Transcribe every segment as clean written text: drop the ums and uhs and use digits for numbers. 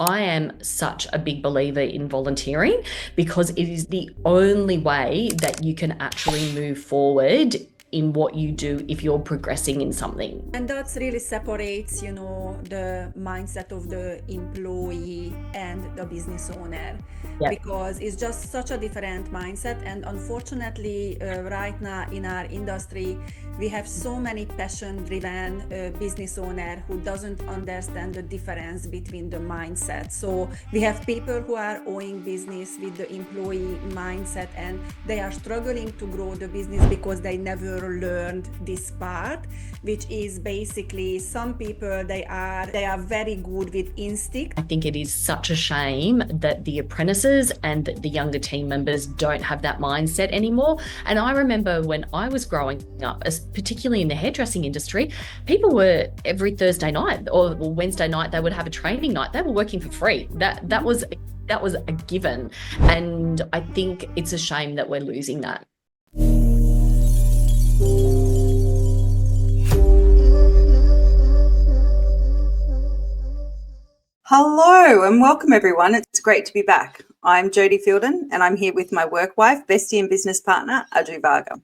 I am such a big believer in volunteering because it is the only way that you can actually move forward in what you do if you're progressing in something. And that really separates, the mindset of the employee and the business owner, Yeah. because it's just such a different mindset. And unfortunately, right now in our industry, we have so many passion-driven business owner who doesn't understand the difference between the mindset. So we have people who are owning business with the employee mindset, and they are struggling to grow the business because they never learned this part, which is basically some people they are very good with instinct. I think it is such a shame that the apprentices and the younger team members don't have that mindset anymore. And I remember when I was growing up, particularly in the hairdressing industry, people were every Thursday night or Wednesday night, they would have a training night. They were working for free. That was a given. And I think it's a shame that we're losing that. Hello and welcome everyone. It's great to be back. I'm Jodie Fielden and I'm here with my work wife, bestie and business partner, Adri Varga.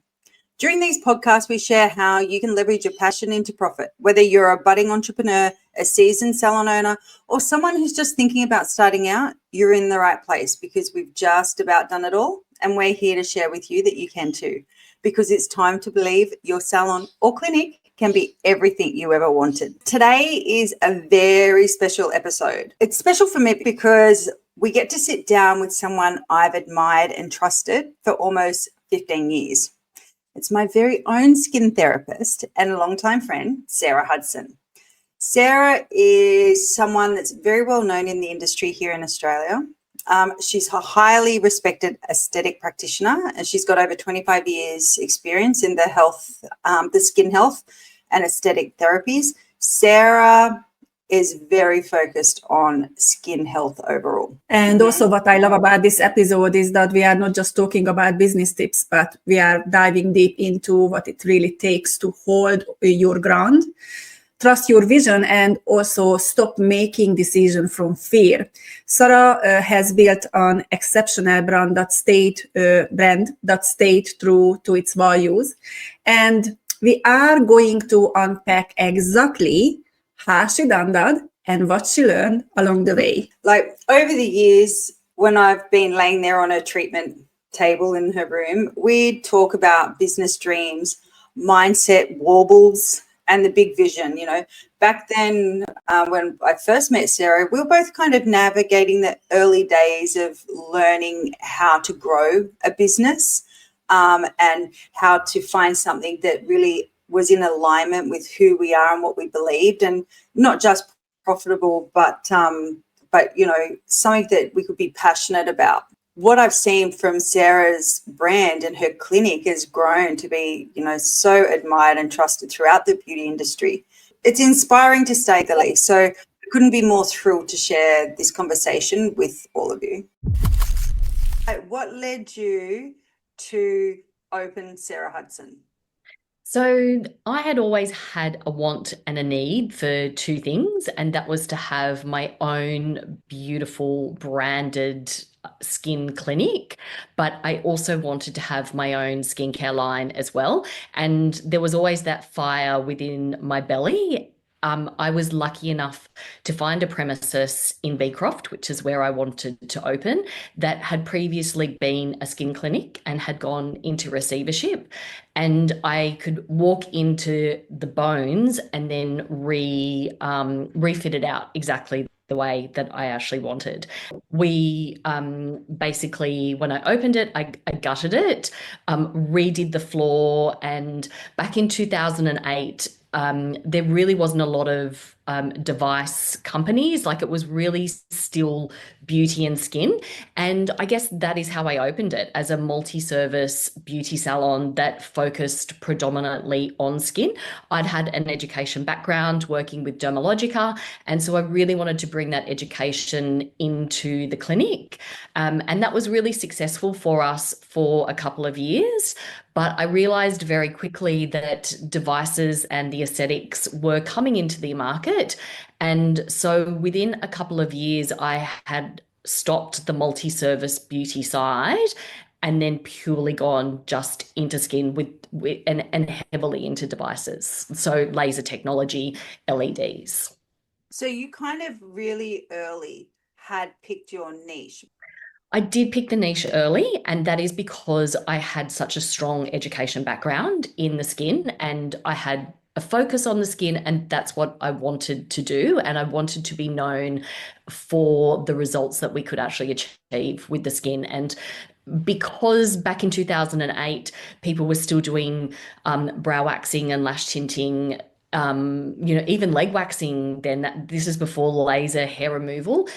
During these podcasts, we share how you can leverage your passion into profit, whether you're a budding entrepreneur, a seasoned salon owner, or someone who's just thinking about starting out. You're in the right place because we've just about done it all, and we're here to share with you that you can too, because it's time to believe your salon or clinic can be everything you ever wanted. Today is a very special episode. It's special for me because we get to sit down with someone I've admired and trusted for almost 15 years. It's my very own skin therapist and longtime friend, Sarah Hudson. Sarah is someone that's very well known in the industry here in Australia. She's a highly respected aesthetic practitioner, and she's got over 25 years experience in the skin health and aesthetic therapies. Sarah is very focused on skin health overall. And also what I love about this episode is that we are not just talking about business tips, but we are diving deep into what it really takes to hold your ground, trust your vision, and also stop making decisions from fear. Sarah has built an exceptional brand that stayed true to its values. And we are going to unpack exactly how she done that and what she learned along the way. Like over the years, when I've been laying there on a treatment table in her room, we'd talk about business dreams, mindset warbles, and the big vision. Back then, when I first met Sarah, we were both kind of navigating the early days of learning how to grow a business, and how to find something that really was in alignment with who we are and what we believed, and not just profitable, but something that we could be passionate about. What I've seen from Sarah's brand and her clinic has grown to be, so admired and trusted throughout the beauty industry. It's inspiring to say the least. So I couldn't be more thrilled to share this conversation with all of you. What led you to open Sarah Hudson? So I had always had a want and a need for two things, and that was to have my own beautiful branded skin clinic, but I also wanted to have my own skincare line as well. And there was always that fire within my belly. I was lucky enough to find a premises in Beecroft, which is where I wanted to open, that had previously been a skin clinic and had gone into receivership. And I could walk into the bones and then refit it out exactly the way that I actually wanted. We basically, when I opened it, I gutted it, redid the floor, and back in 2008, there really wasn't a lot of device companies. Like, it was really still beauty and skin. And I guess that is how I opened it, as a multi-service beauty salon that focused predominantly on skin. I'd had an education background working with Dermalogica, and so I really wanted to bring that education into the clinic. And that was really successful for us for a couple of years. But I realized very quickly that devices and the aesthetics were coming into the market, And so within a couple of years, I had stopped the multi-service beauty side and then purely gone just into skin and heavily into devices. So laser technology, LEDs. So you kind of really early had picked your niche. I did pick the niche early, and that is because I had such a strong education background in the skin and I had a focus on the skin, and that's what I wanted to do. And I wanted to be known for the results that we could actually achieve with the skin. And because back in 2008, people were still doing brow waxing and lash tinting. Even leg waxing, then this is before laser hair removal.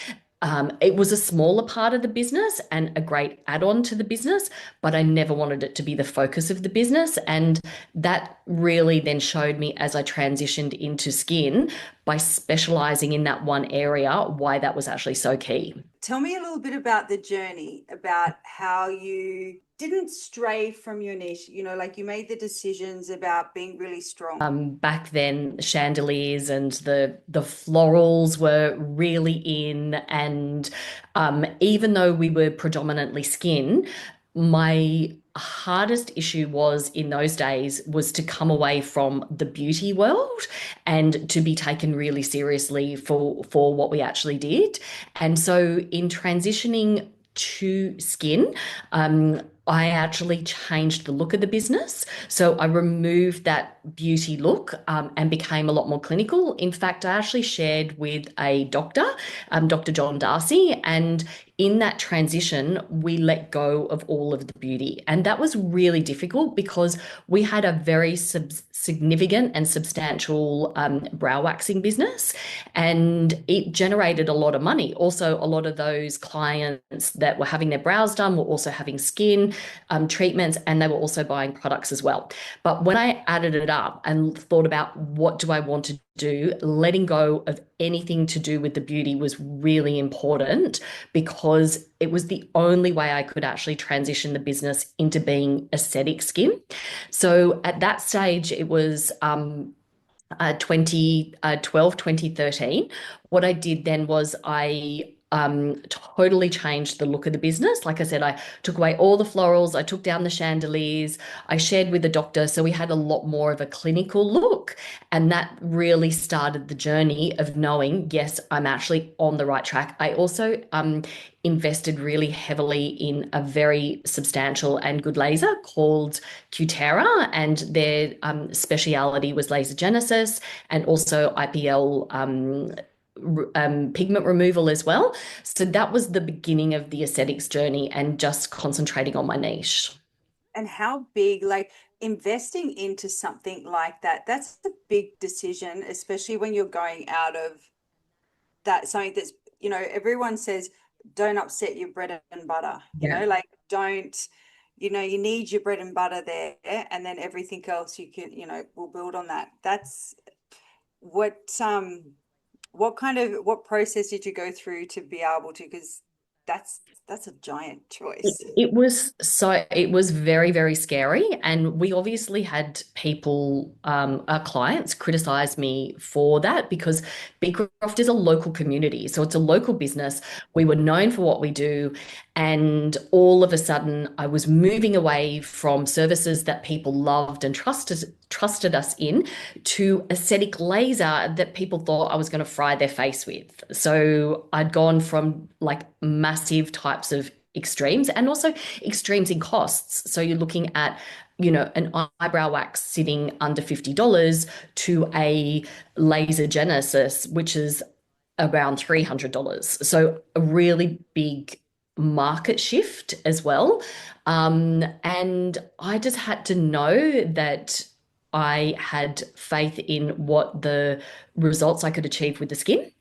It was a smaller part of the business and a great add-on to the business, but I never wanted it to be the focus of the business. And that really then showed me as I transitioned into skin by specializing in that one area, why that was actually so key. Tell me a little bit about the journey, about how you didn't stray from your niche, like you made the decisions about being really strong. Back then, chandeliers and the florals were really in, and even though we were predominantly skin, my hardest issue was in those days was to come away from the beauty world and to be taken really seriously for what we actually did. And so in transitioning to skin, I actually changed the look of the business. So I removed that beauty look and became a lot more clinical. In fact, I actually shared with a doctor, Dr. John Darcy, and in that transition, we let go of all of the beauty. And that was really difficult because we had a very significant and substantial brow waxing business, and it generated a lot of money. Also, a lot of those clients that were having their brows done were also having skin treatments, and they were also buying products as well. But when I added it up and thought about what do I want to do, letting go of anything to do with the beauty was really important because it was the only way I could actually transition the business into being aesthetic skin. So at that stage, it was 2012, 2013. What I did then was I totally changed the look of the business. Like I said, I took away all the florals, I took down the chandeliers, I shared with the doctor. So we had a lot more of a clinical look. And that really started the journey of knowing, yes, I'm actually on the right track. I also invested really heavily in a very substantial and good laser called Cutera, and their speciality was laser genesis and also IPL pigment removal as well. So that was the beginning of the aesthetics journey and just concentrating on my niche. And how big, like investing into something like that, that's a big decision, especially when you're going out of that, something that's, everyone says, don't upset your bread and butter, like don't, you need your bread and butter there, and then everything else you can, will build on that. That's what process did you go through to be able to, because that's a giant choice. It was very, very scary. And we obviously had people, our clients, criticize me for that because Beecroft is a local community. So it's a local business. We were known for what we do. And all of a sudden, I was moving away from services that people loved and trusted us in to aesthetic laser that people thought I was going to fry their face with. So I'd gone from like massive types of extremes and also extremes in costs. So you're looking at, an eyebrow wax sitting under $50 to a laser genesis, which is around $300. So a really big market shift as well. And I just had to know that I had faith in what the results I could achieve with the skin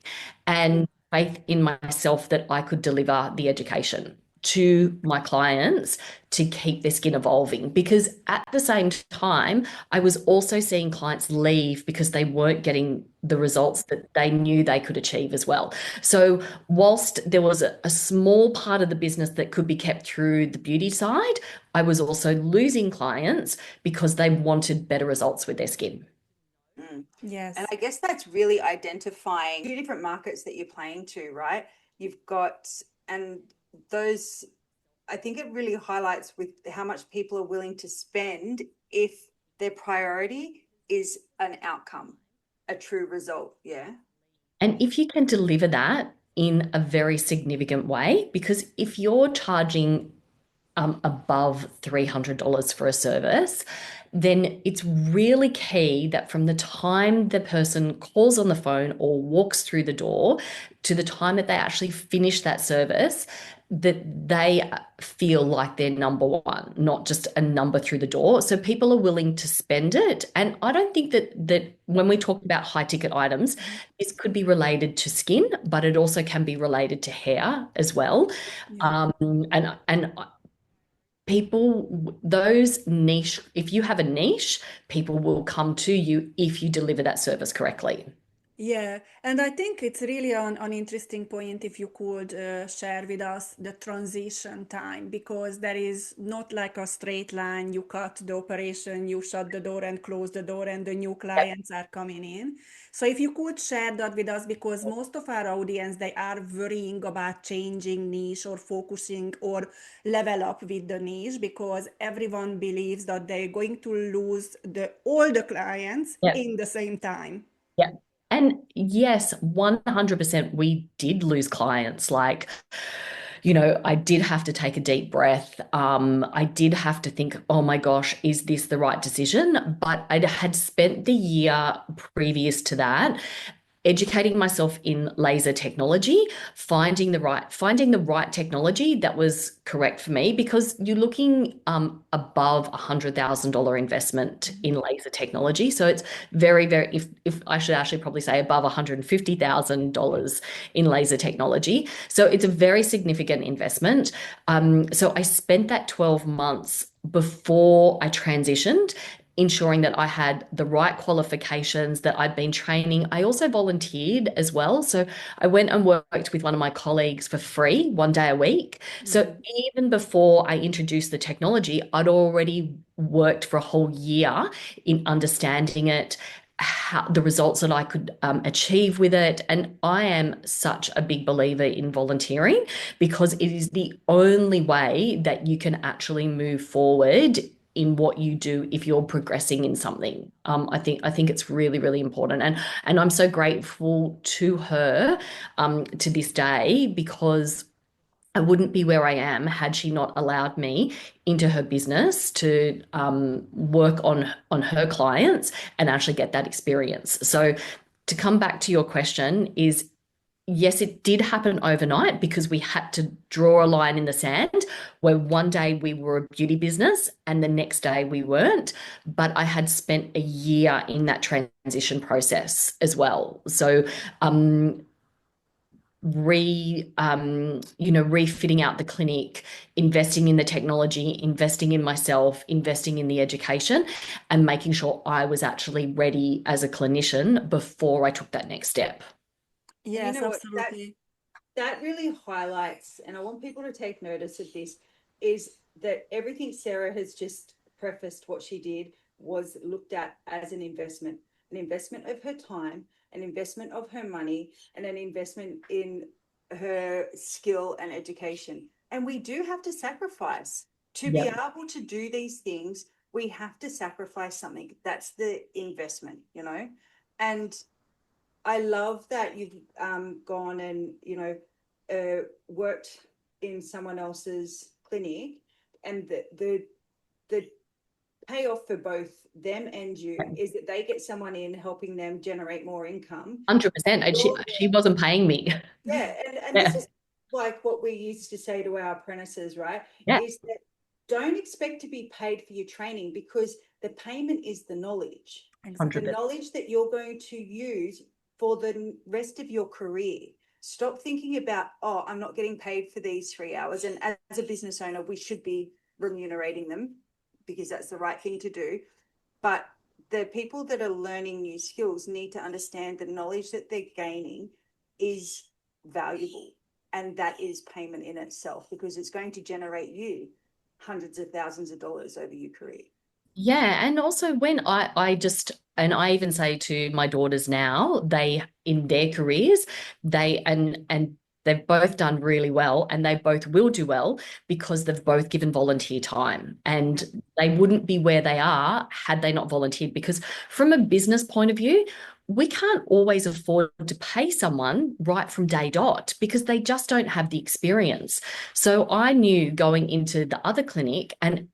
and faith in myself that I could deliver the education to my clients to keep their skin evolving. Because at the same time, I was also seeing clients leave because they weren't getting the results that they knew they could achieve as well. So whilst there was a small part of the business that could be kept through the beauty side, I was also losing clients because they wanted better results with their skin. Mm. And Yes. I guess that's really identifying two different markets that you're playing to, right? You've got, and those, I think it really highlights with how much people are willing to spend if their priority is an outcome, a true result. Yeah. And if you can deliver that in a very significant way, because if you're charging above $300 for a service, then it's really key that from the time the person calls on the phone or walks through the door to the time that they actually finish that service, that they feel like they're number one, not just a number through the door. So people are willing to spend it. And I don't think that when we talk about high ticket items, this could be related to skin, but it also can be related to hair as well. Yeah. And people, those niche, if you have a niche, people will come to you if you deliver that service correctly. Yeah, and I think it's really an interesting point if you could share with us the transition time, because there is not like a straight line. You cut the operation, you shut the door and close the door, and the new clients are coming in. So if you could share that with us, because most of our audience, they are worrying about changing niche or focusing or level up with the niche, because everyone believes that they're going to lose all the clients Yeah. in the same time. Yeah. And yes, 100% we did lose clients. Like, I did have to take a deep breath. I did have to think, oh my gosh, is this the right decision? But I had spent the year previous to that educating myself in laser technology, finding the right technology that was correct for me, because you're looking above $100,000 investment in laser technology. So it's very, very, if I should actually probably say above $150,000 in laser technology. So it's a very significant investment. So I spent that 12 months before I transitioned, ensuring that I had the right qualifications, that I'd been training. I also volunteered as well. So I went and worked with one of my colleagues for free 1 day a week. So even before I introduced the technology, I'd already worked for a whole year in understanding it, how the results that I could achieve with it. And I am such a big believer in volunteering, because it is the only way that you can actually move forward in what you do if you're progressing in something. I think it's really, really important. And I'm so grateful to her to this day, because I wouldn't be where I am had she not allowed me into her business to work on her clients and actually get that experience. So to come back to your question is, yes, it did happen overnight, because we had to draw a line in the sand where one day we were a beauty business and the next day we weren't. But I had spent a year in that transition process as well. So refitting out the clinic, investing in the technology, investing in myself, investing in the education, and making sure I was actually ready as a clinician before I took that next step. And you Yes, know what? absolutely. That really highlights, and I want people to take notice of this, is that everything Sarah has just prefaced what she did was looked at as an investment of her time, an investment of her money, and an investment in her skill and education. And we do have to sacrifice to be Yep. able to do these things. We have to sacrifice something. That's the investment. And I love that you've gone and worked in someone else's clinic, and the payoff for both them and you is that they get someone in helping them generate more income. 100%. And she You're she wasn't paying me. Yeah, and this Yeah. is like what we used to say to our apprentices, right? Yeah. Is that don't expect to be paid for your training, because the payment is the knowledge. The 100%. knowledge that you're going to use for the rest of your career. Stop thinking about, oh, I'm not getting paid for these 3 hours. And as a business owner, we should be remunerating them, because that's the right thing to do. But the people that are learning new skills need to understand the knowledge that they're gaining is valuable. And that is payment in itself, because it's going to generate you hundreds of thousands of dollars over your career. Yeah, and also when I just And I even say to my daughters now, they in their careers, they and they've both done really well and they both will do well because they've both given volunteer time. And they wouldn't be where they are had they not volunteered. Because from a business point of view, we can't always afford to pay someone right from day dot because they just don't have the experience. So I knew going into the other clinic, and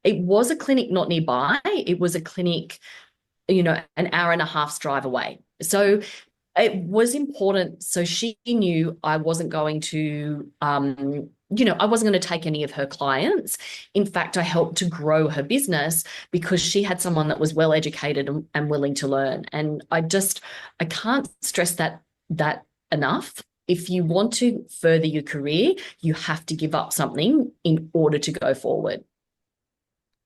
it was a clinic not nearby, it was a clinic, an hour and a half's drive away. So it was important. So she knew I wasn't going to, I wasn't going to take any of her clients. In fact, I helped to grow her business because she had someone that was well educated and willing to learn. And I can't stress that enough. If you want to further your career, you have to give up something in order to go forward.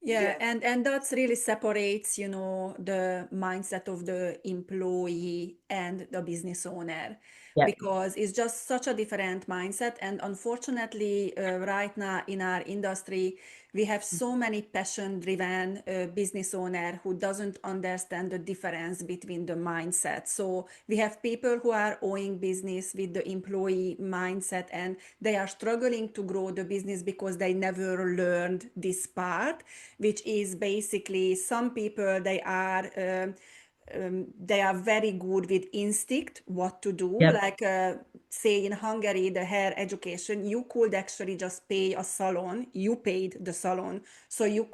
Yeah, and that's really separates, the mindset of the employee and the business owner, Yeah. because it's just such a different mindset. And unfortunately, right now in our industry, we have so many passion-driven business owner who doesn't understand the difference between the mindset. So we have people who are owning business with the employee mindset, and they are struggling to grow the business because they never learned this part, which is basically some people they are very good with instinct what to do, Yep. like say in Hungary, the hair education, you could actually just pay a salon, you paid the salon, so you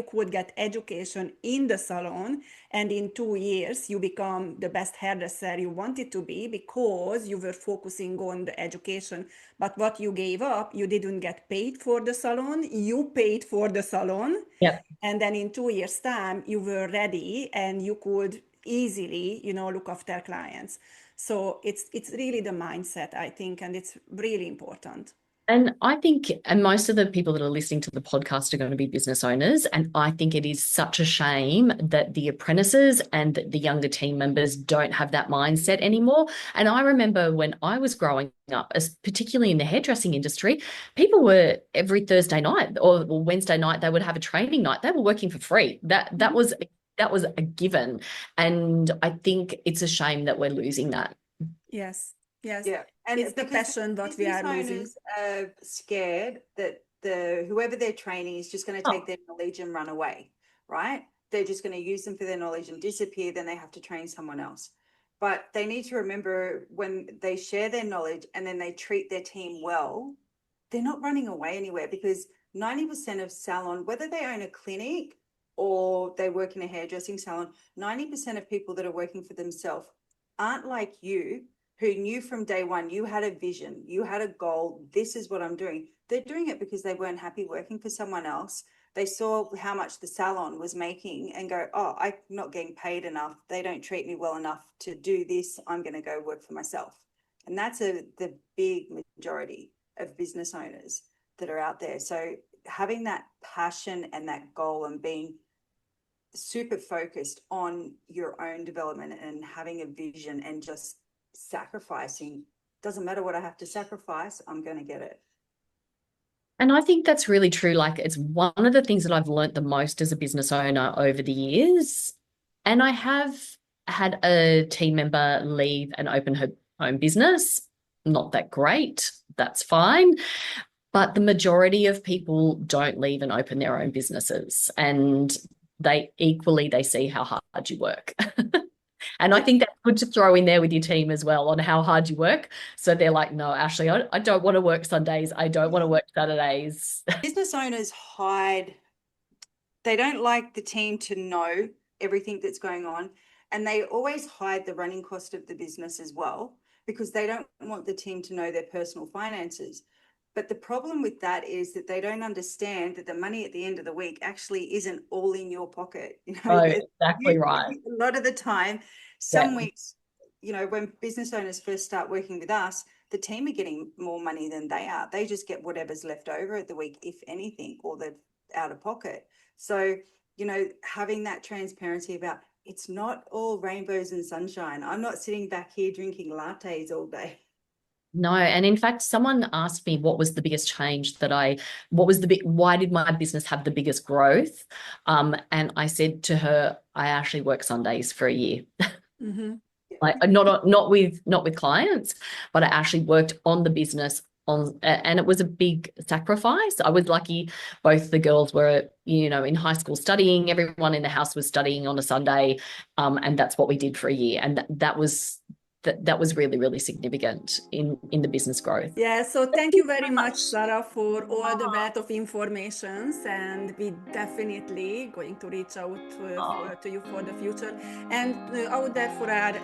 could get education in the salon, and in 2 years you become the best hairdresser you wanted to be because you were focusing on the education. But what you gave up, you didn't get paid for the salon, you paid for the salon, Yep. and then in 2 years time you were ready and you could easily look after clients. So it's really the mindset, I think, and it's really important. And I think, and most of the people that are listening to the podcast are going to be business owners. And I think it is such a shame that the apprentices and the younger team members don't have that mindset anymore. And I remember when I was growing up, particularly in the hairdressing industry, people were every Thursday night or Wednesday night, they would have a training night. They were working for free. That was a given. And I think it's a shame that we're losing that. Yes, yes. Yeah, and It's the because passion that we business are losing. owners are scared that whoever they're training is just going to take Oh, their knowledge and run away, right? They're just going to use them for their knowledge and disappear. Then they have to train someone else. But they need to remember when they share their knowledge and then they treat their team well, they're not running away anywhere, because 90% of salon, whether they own a clinic or they work in a hairdressing salon, 90% of people that are working for themselves aren't like you, who knew from day one you had a vision, you had a goal, this is what I'm doing. They're doing it because they weren't happy working for someone else. They saw how much the salon was making and go, oh, I'm not getting paid enough. They don't treat me well enough to do this. I'm going to go work for myself. And that's the big majority of business owners that are out there. So having that passion and that goal and being super focused on your own development and having a vision and just sacrificing, doesn't matter what I have to sacrifice, I'm going to get it. and I think that's really true. Like, it's one of the things that I've learned the most as a business owner over the years. And I have had a team member leave and open her own business. Not that great. That's fine. But the majority of people don't leave and open their own businesses. And they see how hard you work. And I think that's good to throw in there with your team as well on how hard you work. So they're like, no, Ashley, I don't want to work Sundays. I don't want to work Saturdays. Business owners hide, they don't like the team to know everything that's going on. And they always hide the running cost of the business as well, because they don't want the team to know their personal finances. But the problem with that is that they don't understand that the money at the end of the week actually isn't all in your pocket. Oh, exactly right. A lot of the time, some Yeah. weeks, when business owners first start working with us, the team are getting more money than they are. They just get whatever's left over at the week, if anything, or they're out of pocket. So, having that transparency about, it's not all rainbows and sunshine. I'm not sitting back here drinking lattes all day. No, and in fact, someone asked me what was the biggest change why did my business have the biggest growth? And I said to her, I actually work Sundays for a year. Mm-hmm. Like not with clients, but I actually worked on the business and it was a big sacrifice. I was lucky both the girls were, in high school studying, everyone in the house was studying on a Sunday, and that's what we did for a year. And that was really, really significant in the business growth. Yeah, so thank you very much, Sarah, for all the wealth of informations, and we definitely going to reach out to you for the future. And out there for our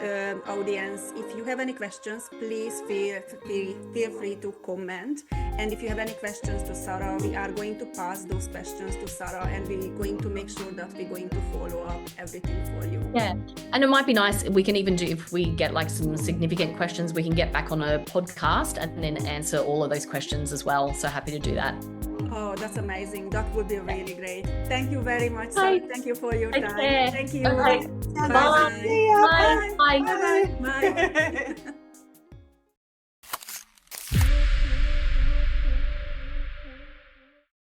audience, if you have any questions, please feel free to comment. And if you have any questions to Sarah, we are going to pass those questions to Sarah, and we're going to make sure that we're going to follow up everything for you. Yeah, and it might be nice, we can even do, if we get like some significant questions, we can get back on a podcast and then answer all of those questions as well. So happy to do that. Oh, that's amazing. That would be really great. Thank you very much, Sarah. Thank you for your time. Thank you. Okay. Bye. Bye. Bye. Bye. Bye. Bye. Bye.